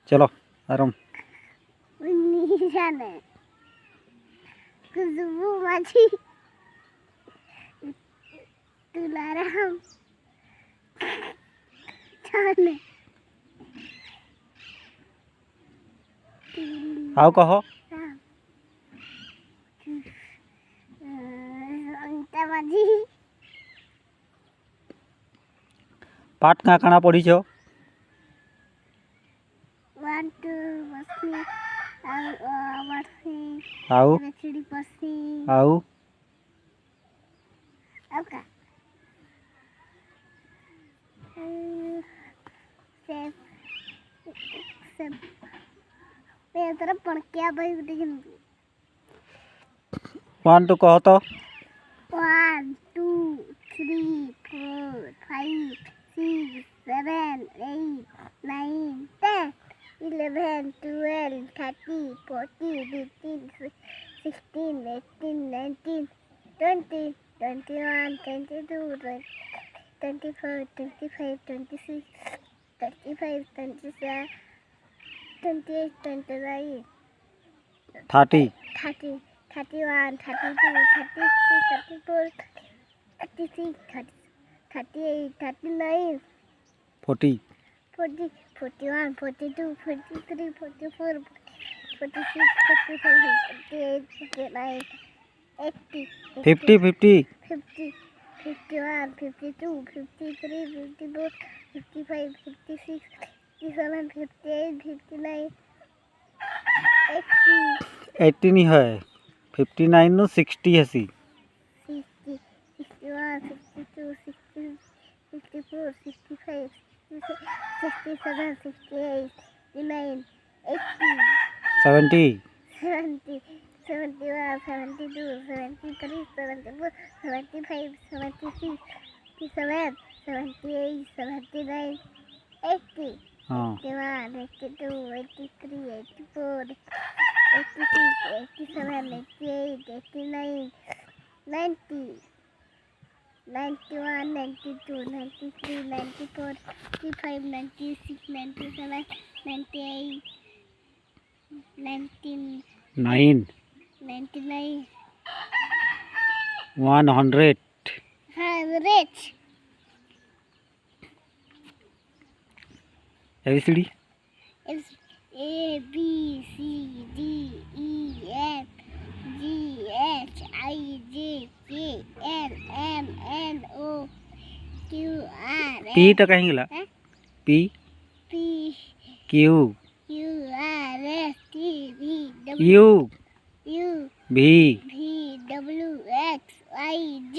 चलो आराम। खुशबू माझी तुलाराम छान आओ कहो। अंता माझी पाठ का काना पढ़ी छो। 1 2 बसी आओ चिड़ी पसी आओ का सेब सेब मैं तरफ पढ़ क्या भाई देखें 1 2 कहो तो। 1 2 3 4 5 6 7 8 9 10 11 12 13 14 15 16 18 19 20 21 22 24 25 26 25 27 28 29 30 30 31 32 33 34 36 38 39 40 40 41 42 43 44 46 47 48 49 80 50 50 50 51 52 53 54 55 56 57 58 59 80 80 नहीं है 59 नु 60 है सी 60 61 62 63 64 65 67 68 69 80 70 70 71 72 73 74 75 76 77 78 79 80 हाँ 81 82 83 84 86 87 88 89 90 91 92 93 94 95 96 97 98 19 9 99 100 100 ABCD It's A B C D E F G H I J K L M N O Q R P S तो कहीं गला Huh? P P Q Q R S T V W U U V V W X Y Z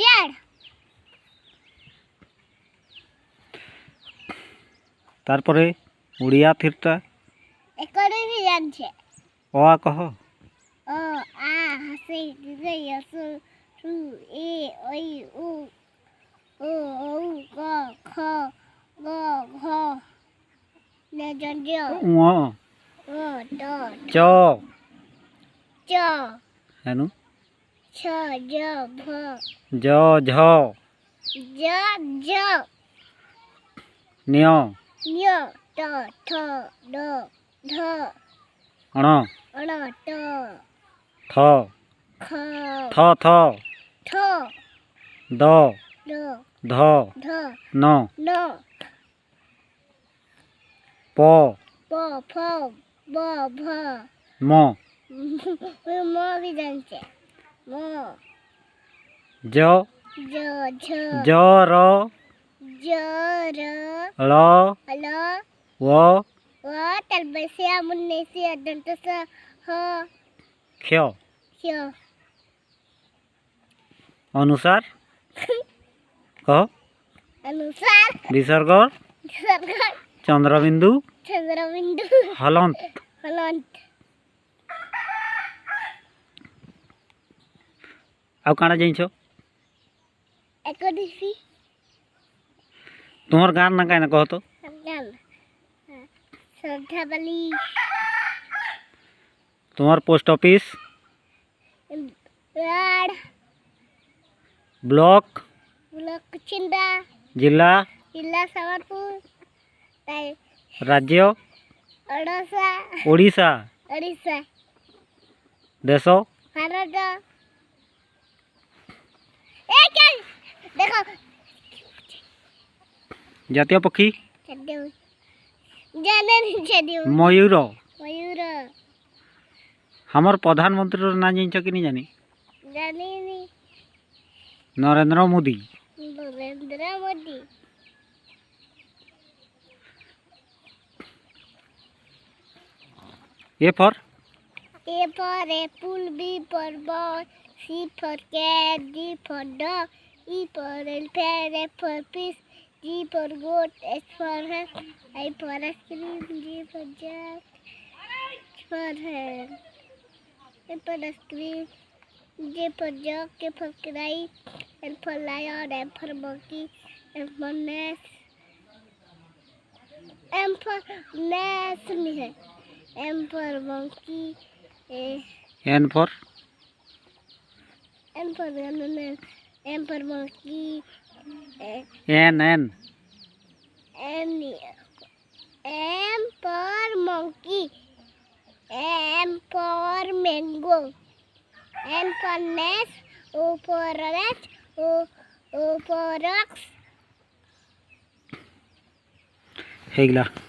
तारपरे उड़िया थिरता एकरे भी जान छे ओ कहो अ आ हसे दिसे यसु सु ए ओई उ ओ क ख ग घ ने जंजो ओ ओ ट च च है नु छ ज भ ज झ ज ज न्य न्य ट ठ ड ढ अण अण ट थ ख थ थ ठ द ड ध ध न न प प फ ब भ म म भी जान छे म ज ज झ ज र ज र ल ल व व तलबसिया मुन्नेसिया दंतस ह क्ष क्ष अनुसार कह अनुसार विसर्ग सरकार चंद्रबिंदु चंद्रबिंदु हलंत हलंत आउ काना जाइछ एकोदिसी तुमर गान ना काना कह तो सरकार श्रद्धावली तुमर पोस्ट ऑफिस राड ब्लॉक ब्लॉक चिंदा जिला जिला समरपुर राज्य ओडिशा ओडिशा ओडिशा देश भारत ए क्या देखो जातीय पक्षी छड्डे जाने नहीं छड्डे मयूर मयूर हमर प्रधानमंत्री ना जान कि नहीं जानी जाने नहीं Narendra Modi Narendra Modi A for apple, B for ball, C for cat, D for dog, E for elephant, F for fish, G for goat, H for hen, I for ice cream, G for jug, H for hen, I for ice cream, J for jug, K for kite, L for lion, M for monkey, M for nest, M for nest नहीं है, M for monkey. N for M for ananas, M for monkey, N N N, M for monkey, M for mango, N for nest, O for orange, O for rocks. ହେଇଗଲା।